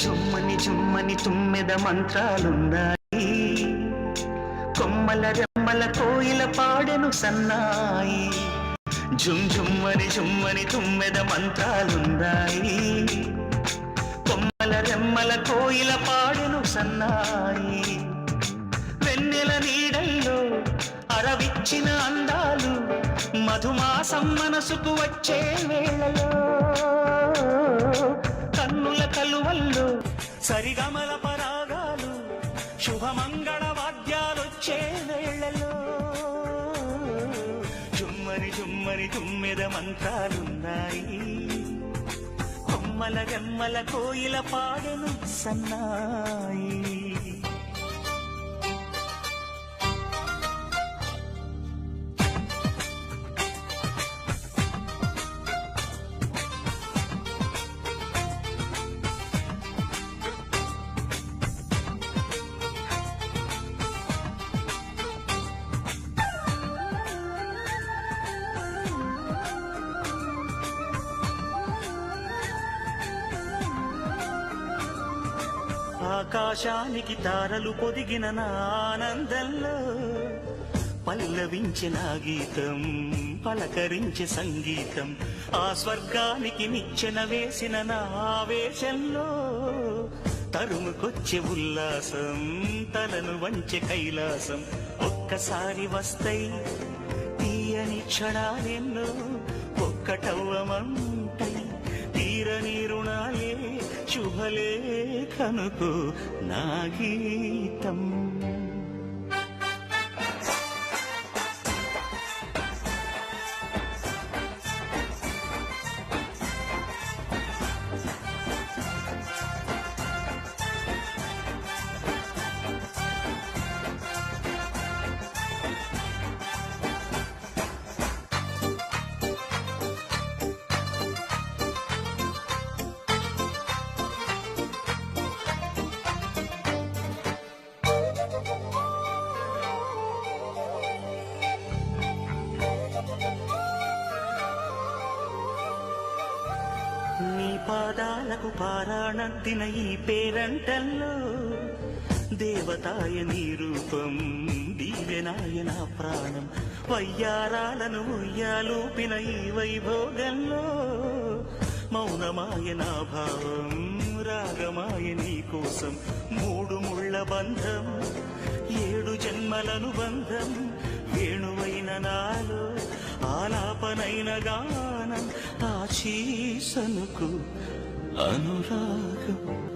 జుమ్మని జుమ్మని తుమ్మెద మంత్రాలున్నాయి, కొమ్మల రెమ్మల కోయిల పాడెను సన్నాయి. జుమ్ జుమ్మని జుమ్మని తుమ్మెద మంత్రాలున్నాయి, కొమ్మల రెమ్మల కోయిల పాడెను సన్నాయి. వెన్నెల నీడల్లో అరవిచ్చిన అందాలు మధుమాసం మనసుకు వచ్చే వేళలో, కన్నుల కలువల్లో సరిగమల పరాగాలు శుభమంగళ వాద్యాలొచ్చే వేళలో, జుమ్మని జుమ్మని తుమ్మెద మంత్రాలున్నాయి, కొమ్మల రెమ్మల కోయిల పాడెను సన్నాయి. ఆకాశానికి తారలు పొదిగిన నా ఆనందంలో పల్లవించిన గీతం పలకరించే సంగీతం, ఆ స్వర్గానికి నిచ్చెన వేసిన నా ఆవేశంలో తరుముకొచ్చే ఉల్లాసం తలను వంచె కైలాసం. ఒక్కసారి వస్తాయి తీయని క్షణాలెన్నో ఒక్కటవ్వమంటై తీరని రుణాలే శుభలేఖనుకు నా గీతం. నీ పాదాలకు పారాణద్దిన ఈ పేరంటల్లో దేవతాయ నీ రూపం దీవెనాయ నా ప్రాణం. వయ్యారాలను ఉయ్యాలూపిన ఈ వైభోగంలో మౌనమాయ నా భావం రాగమాయ నీ కోసం. మూడు ముళ్ళ బంధం ఏడు జన్మలను బంధం వేణువైన నాలో ఆలాపనైన గానం ఆశీసనుకు అనురాగం.